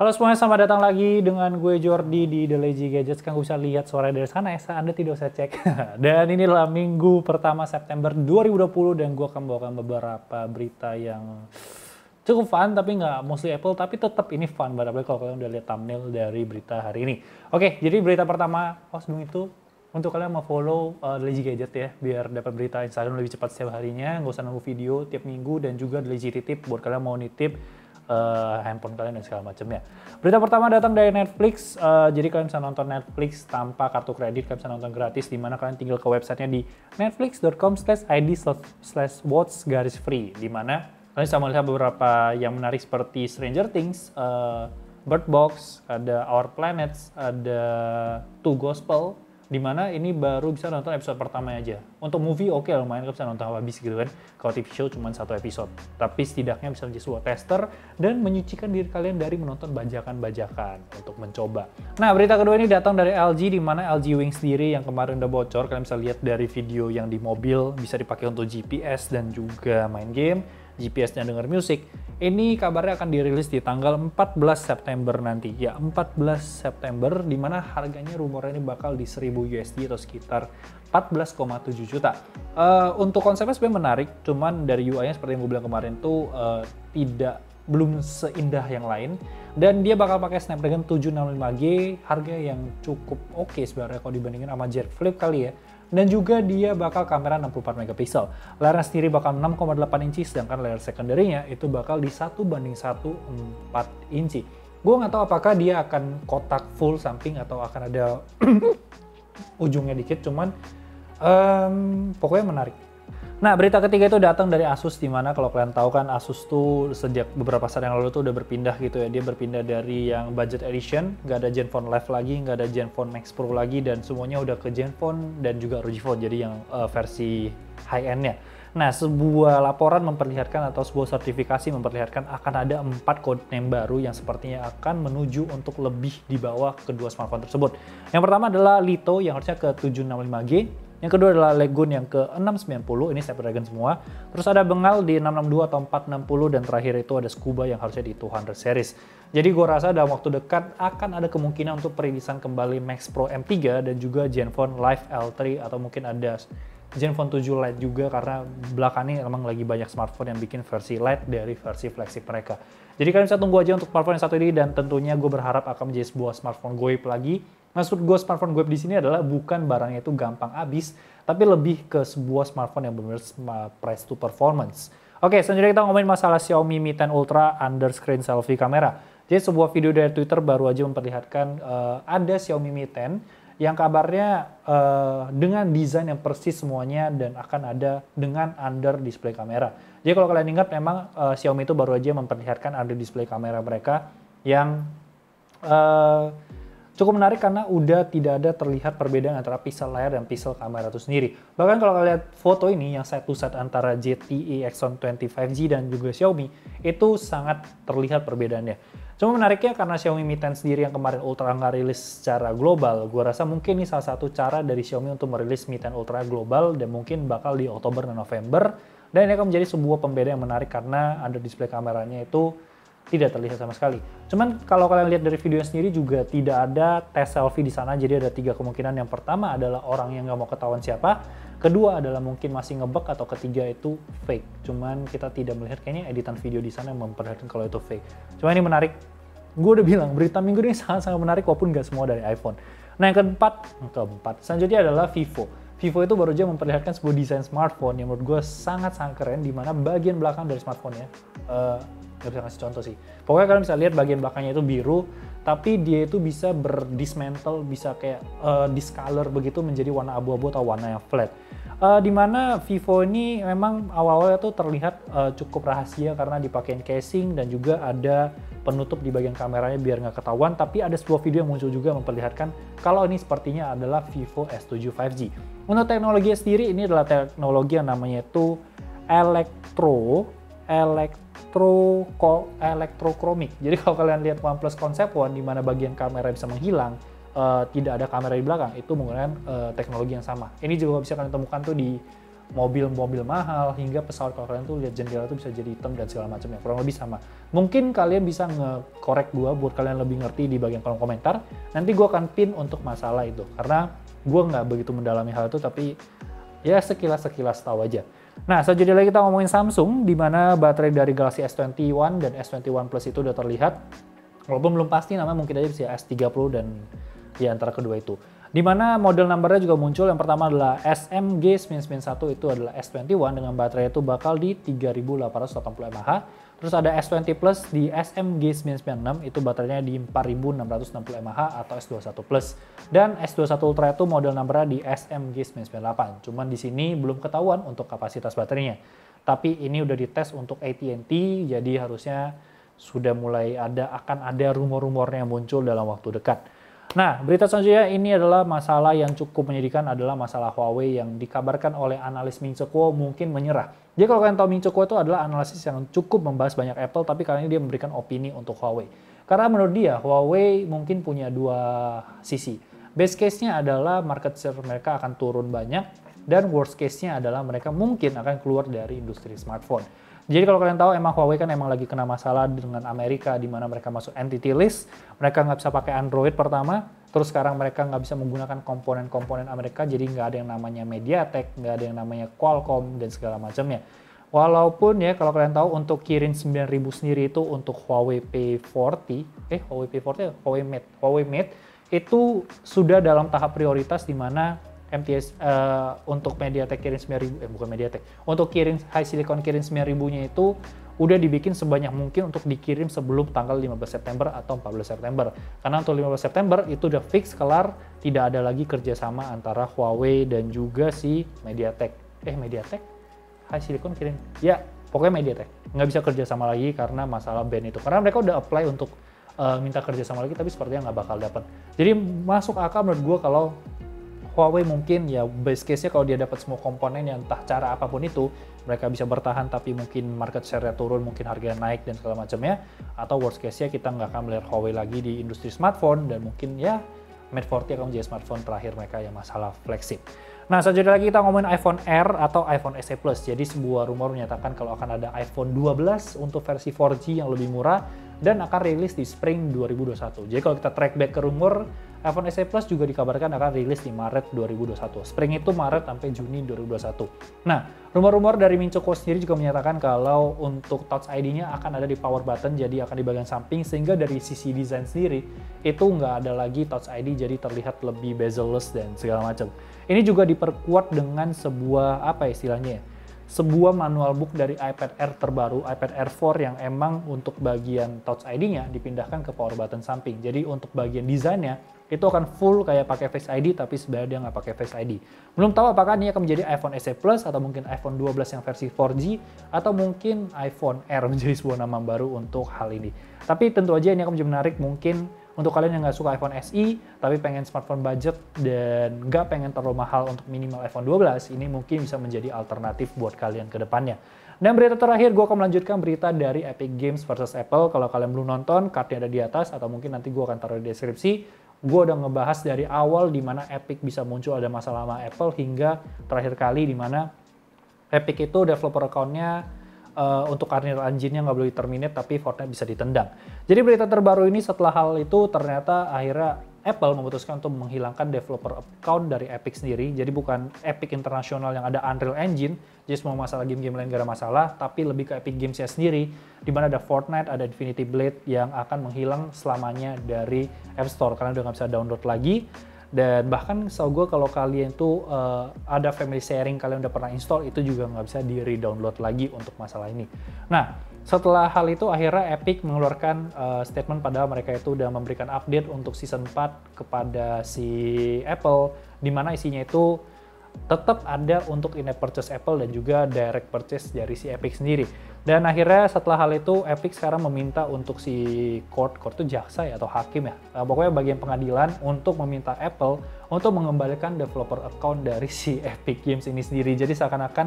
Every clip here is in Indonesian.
Halo semuanya, selamat datang lagi dengan gue Jordi di The Lazy Gadgets. Kan gue bisa lihat suara dari sana, Anda tidak usah cek. Dan ini adalah minggu pertama September 2020 dan gue akan bawakan beberapa berita yang cukup fun, tapi nggak mostly Apple, tapi tetap ini fun banget, apalagi kalau kalian udah lihat thumbnail dari berita hari ini. Oke, jadi berita pertama, sebelum itu, untuk kalian mau follow The Lazy Gadget ya, biar dapat berita Instagram lebih cepat setiap harinya, nggak usah nunggu video tiap minggu, dan juga The Lazy Titip buat kalian mau nitip handphone kalian dan segala macamnya. Berita pertama datang dari Netflix. Jadi kalian bisa nonton Netflix tanpa kartu kredit, kalian bisa nonton gratis, di mana kalian tinggal ke websitenya di netflix.com/id/watch-free, di mana kalian bisa melihat beberapa yang menarik seperti Stranger Things, Bird Box, ada Our Planets, ada Two Gospel, di mana ini baru bisa nonton episode pertama aja. Untuk movie oke, lumayan bisa nonton habis gitu kan. Kalau TV show cuma satu episode. Tapi setidaknya bisa menjadi sebuah tester dan menyucikan diri kalian dari menonton bajakan-bajakan untuk mencoba. Nah, berita kedua ini datang dari LG, di mana LG Wing sendiri yang kemarin udah bocor. Kalian bisa lihat dari video yang di mobil, bisa dipakai untuk GPS dan juga main game, GPS-nya denger musik. Ini kabarnya akan dirilis di tanggal 14 September nanti. Ya, 14 September, di mana harganya rumornya ini bakal di 1000 USD atau sekitar 14,7 juta. Untuk konsepnya sebenarnya menarik, cuman dari UI-nya seperti yang gue bilang kemarin tuh belum seindah yang lain. Dan dia bakal pakai Snapdragon 765G, harga yang cukup oke sebenarnya kalau dibandingin sama Z Flip kali ya. Dan juga dia bakal kamera 64 megapiksel. Layarnya sendiri bakal 6,8 inci, sedangkan layar secondary-nya itu bakal di 1:1 4 inci. Gue nggak tahu apakah dia akan kotak full samping atau akan ada ujungnya dikit, cuman pokoknya menarik. Nah, berita ketiga itu datang dari Asus, di mana kalau kalian tahu kan Asus tuh sejak beberapa saat yang lalu tuh udah berpindah gitu ya. Dia berpindah dari yang budget edition, nggak ada Zenfone Live lagi, nggak ada Zenfone Max Pro lagi, dan semuanya udah ke Zenfone dan juga ROG Phone, jadi yang versi high-end-nya. Nah, sebuah laporan memperlihatkan atau sebuah sertifikasi memperlihatkan akan ada 4 codename baru yang sepertinya akan menuju untuk lebih di bawah kedua smartphone tersebut. Yang pertama adalah Lito yang harusnya ke 765G, yang kedua adalah Legun yang ke 690, ini Snapdragon semua. Terus ada Bengal di 662 atau 460, dan terakhir itu ada Scuba yang harusnya di 200 series. Jadi gue rasa dalam waktu dekat akan ada kemungkinan untuk perilisan kembali Max Pro M3 dan juga Zenfone Live L3, atau mungkin ada Zenfone 7 Lite juga, karena belakangan ini emang lagi banyak smartphone yang bikin versi Lite dari versi flagship mereka. Jadi kalian bisa tunggu aja untuk smartphone yang satu ini, dan tentunya gue berharap akan menjadi sebuah smartphone goib lagi. Maksud gue smartphone goib di sini adalah bukan barangnya itu gampang habis, tapi lebih ke sebuah smartphone yang benar-benar price to performance. Oke, selanjutnya kita ngomongin masalah Xiaomi Mi 10 Ultra under screen selfie kamera. Jadi sebuah video dari Twitter baru aja memperlihatkan ada Xiaomi Mi 10 yang kabarnya dengan desain yang persis semuanya dan akan ada dengan under display kamera. Jadi kalau kalian ingat, memang Xiaomi itu baru aja memperlihatkan under display kamera mereka yang cukup menarik karena udah tidak ada terlihat perbedaan antara pixel layar dan pixel kamera itu sendiri. Bahkan kalau kalian lihat foto ini yang side to side antara ZTE Axon 25G dan juga Xiaomi, itu sangat terlihat perbedaannya. Cuma menariknya karena Xiaomi Mi 10 sendiri yang kemarin Ultra nggak rilis secara global, gue rasa mungkin ini salah satu cara dari Xiaomi untuk merilis Mi 10 Ultra global, dan mungkin bakal di Oktober dan November. Dan ini akan menjadi sebuah pembeda yang menarik karena under display kameranya itu tidak terlihat sama sekali. Cuman kalau kalian lihat dari videonya sendiri juga tidak ada tes selfie di sana. Jadi ada 3 kemungkinan. Yang pertama adalah orang yang nggak mau ketahuan siapa. Kedua adalah mungkin masih ngebug, atau ketiga itu fake. Cuman kita tidak melihat kayaknya editan video di sana yang memperlihatkan kalau itu fake. Cuman ini menarik. Gue udah bilang berita minggu ini sangat-sangat menarik walaupun nggak semua dari iPhone. Nah, yang keempat selanjutnya adalah Vivo. Vivo itu baru aja memperlihatkan sebuah desain smartphone yang menurut gue sangat-sangat keren, di mana bagian belakang dari smartphone-nya nggak bisa kasih contoh sih. Pokoknya kalian bisa lihat bagian belakangnya itu biru, tapi dia itu bisa berdismantle, bisa kayak discolor begitu menjadi warna abu-abu atau warna yang flat. Dimana Vivo ini memang awal-awalnya tuh terlihat cukup rahasia karena dipakein casing dan juga ada penutup di bagian kameranya biar nggak ketahuan. Tapi ada sebuah video yang muncul juga memperlihatkan kalau ini sepertinya adalah Vivo S7 5G. Untuk teknologinya sendiri, ini adalah teknologi yang namanya itu electrochromic. Jadi kalau kalian lihat OnePlus Concept One di mana bagian kamera bisa menghilang, tidak ada kamera di belakang, itu menggunakan teknologi yang sama. Ini juga bisa kalian temukan tuh di mobil-mobil mahal hingga pesawat. Kalau kalian tuh lihat jendela tuh bisa jadi hitam dan segala macamnya, kurang lebih sama. Mungkin kalian bisa nge-correct gue buat kalian lebih ngerti di bagian kolom komentar. Nanti gue akan pin untuk masalah itu, karena gue nggak begitu mendalami hal itu, tapi ya sekilas tahu aja. Nah, selanjutnya lagi kita ngomongin Samsung, di mana baterai dari Galaxy S21 dan S21 Plus itu udah terlihat. Walaupun belum pasti namanya, mungkin aja bisa S30 dan ya antara kedua itu. Di mana model numbernya juga muncul. Yang pertama adalah SMG991, itu adalah S21 dengan baterai itu bakal di 3880 mAh. Terus ada S20 Plus di SMG996, itu baterainya di 4660 mAh atau S21 Plus. Dan S21 Ultra itu model numbernya di SMG998. Cuman di sini belum ketahuan untuk kapasitas baterainya. Tapi ini udah dites untuk AT&T, jadi harusnya sudah mulai akan ada rumor-rumornya yang muncul dalam waktu dekat. Nah, berita selanjutnya ini adalah masalah yang cukup menyedihkan, adalah masalah Huawei yang dikabarkan oleh analis Ming-Chi Kuo mungkin menyerah. Jadi kalau kalian tahu Ming-Chi Kuo itu adalah analisis yang cukup membahas banyak Apple, tapi kali ini dia memberikan opini untuk Huawei. Karena menurut dia, Huawei mungkin punya dua sisi. Best case-nya adalah market share mereka akan turun banyak, dan worst case-nya adalah mereka mungkin akan keluar dari industri smartphone. Jadi kalau kalian tahu, emang Huawei kan emang lagi kena masalah dengan Amerika, di mana mereka masuk entity list, mereka nggak bisa pakai Android pertama, terus sekarang mereka nggak bisa menggunakan komponen-komponen Amerika, jadi nggak ada yang namanya MediaTek, nggak ada yang namanya Qualcomm, dan segala macamnya. Walaupun ya, kalau kalian tahu untuk Kirin 9000 sendiri itu untuk Huawei P40, Huawei Mate, itu sudah dalam tahap prioritas di mana MTS untuk MediaTek Kirin 9000, bukan MediaTek, untuk Kirin HiSilicon Kirin 9000-nya itu udah dibikin sebanyak mungkin untuk dikirim sebelum tanggal 15 September atau 14 September. Karena untuk 15 September itu udah fix kelar, tidak ada lagi kerjasama antara Huawei dan juga si MediaTek. MediaTek? HiSilicon Kirin? Ya, pokoknya MediaTek. Nggak bisa kerjasama lagi karena masalah ban itu. Karena mereka udah apply untuk minta kerjasama lagi, tapi sepertinya nggak bakal dapat. Jadi masuk akal menurut gue kalau Huawei mungkin ya best case-nya kalau dia dapat semua komponen yang entah cara apapun itu, mereka bisa bertahan tapi mungkin market share-nya turun, mungkin harganya naik dan segala macamnya. Atau worst case-nya kita nggak akan melihat Huawei lagi di industri smartphone, dan mungkin ya Mate 40 akan menjadi smartphone terakhir mereka yang masalah flagship. Nah, selanjutnya lagi kita ngomongin iPhone Air atau iPhone SE Plus. Jadi sebuah rumor menyatakan kalau akan ada iPhone 12 untuk versi 4G yang lebih murah dan akan rilis di Spring 2021. Jadi kalau kita track back ke rumor, iPhone SE Plus juga dikabarkan akan rilis di Maret 2021. Spring itu Maret sampai Juni 2021. Nah, rumor-rumor dari Ming-Chi Kuo sendiri juga menyatakan kalau untuk Touch ID-nya akan ada di power button, jadi akan di bagian samping, sehingga dari sisi desain sendiri itu nggak ada lagi Touch ID, jadi terlihat lebih bezel-less dan segala macam. Ini juga diperkuat dengan sebuah sebuah manual book dari iPad Air terbaru, iPad Air 4, yang emang untuk bagian Touch ID-nya dipindahkan ke power button samping. Jadi untuk bagian desainnya itu akan full kayak pakai Face ID, tapi sebenarnya dia nggak pakai Face ID. Belum tahu apakah ini akan menjadi iPhone SE Plus atau mungkin iPhone 12 yang versi 4G, atau mungkin iPhone Air menjadi sebuah nama baru untuk hal ini. Tapi tentu aja ini akan menjadi menarik mungkin untuk kalian yang nggak suka iPhone SE, tapi pengen smartphone budget dan nggak pengen terlalu mahal untuk minimal iPhone 12, ini mungkin bisa menjadi alternatif buat kalian ke depannya. Dan berita terakhir, gue akan melanjutkan berita dari Epic Games versus Apple. Kalau kalian belum nonton, card-nya ada di atas, atau mungkin nanti gue akan taruh di deskripsi. Gue udah ngebahas dari awal di mana Epic bisa muncul ada masalah sama Apple, hingga terakhir kali di mana Epic itu developer account-nya untuk Unreal Engine-nya nggak boleh terminate, tapi Fortnite bisa ditendang. Jadi berita terbaru ini, setelah hal itu ternyata akhirnya Apple memutuskan untuk menghilangkan developer account dari Epic sendiri. Jadi bukan Epic International yang ada Unreal Engine, jadi semua masalah game-game lain gak ada masalah, tapi lebih ke Epic Games-nya sendiri, di mana ada Fortnite, ada Infinity Blade yang akan menghilang selamanya dari App Store karena udah nggak bisa download lagi. Dan bahkan setahu gue kalau kalian tuh ada family sharing, kalian udah pernah install, itu juga nggak bisa di re-download lagi untuk masalah ini. Nah, setelah hal itu akhirnya Epic mengeluarkan statement, padahal mereka itu udah memberikan update untuk season 4 kepada si Apple, di mana isinya itu tetap ada untuk in-app purchase Apple dan juga direct purchase dari si Epic sendiri. Dan akhirnya setelah hal itu, Epic sekarang meminta untuk si court itu jaksa ya, atau hakim ya, pokoknya bagian pengadilan, untuk meminta Apple untuk mengembalikan developer account dari si Epic Games ini sendiri. Jadi seakan-akan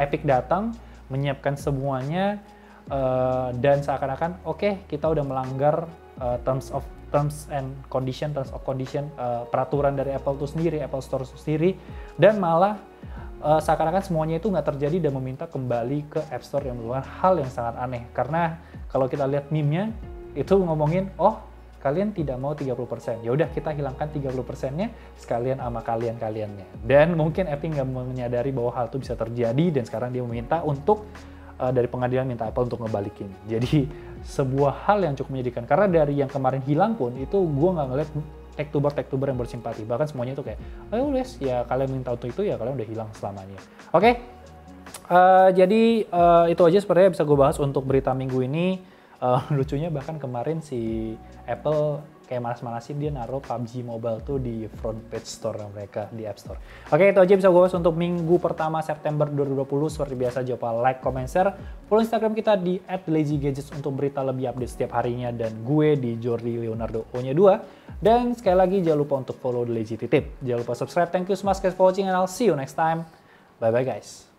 Epic datang, menyiapkan semuanya, dan seakan-akan oke, kita udah melanggar terms of condition peraturan dari Apple itu sendiri, Apple Store itu sendiri, dan malah seakan-akan semuanya itu nggak terjadi dan meminta kembali ke App Store yang merupakan hal yang sangat aneh. Karena kalau kita lihat meme-nya, itu ngomongin, oh kalian tidak mau 30%. Ya udah kita hilangkan 30%-nya sekalian sama kalian-kaliannya. Dan mungkin Epic nggak menyadari bahwa hal itu bisa terjadi dan sekarang dia meminta untuk dari pengadilan minta Apple untuk ngebalikin. Jadi sebuah hal yang cukup menyedihkan. Karena dari yang kemarin hilang pun itu gue nggak ngeliat tech-tuber yang bersimpati. Bahkan semuanya itu kayak, oh wes ya kalian minta untuk itu ya kalian udah hilang selamanya. Oke, jadi itu aja sebenarnya bisa gue bahas untuk berita minggu ini. Lucunya bahkan kemarin si Apple kayak malas-malasin dia naruh PUBG Mobile tuh di front page store mereka di App Store. Oke, itu aja bisa gue bahas untuk minggu pertama September 2020. Seperti biasa jangan lupa like, comment, share. Follow Instagram kita di @LazyGadgets untuk berita lebih update setiap harinya. Dan gue di Jordi Leonardo O-nya 2. Dan sekali lagi jangan lupa untuk follow The Lazy Titip. Jangan lupa subscribe. Thank you so much guys for watching and I'll see you next time. Bye-bye guys.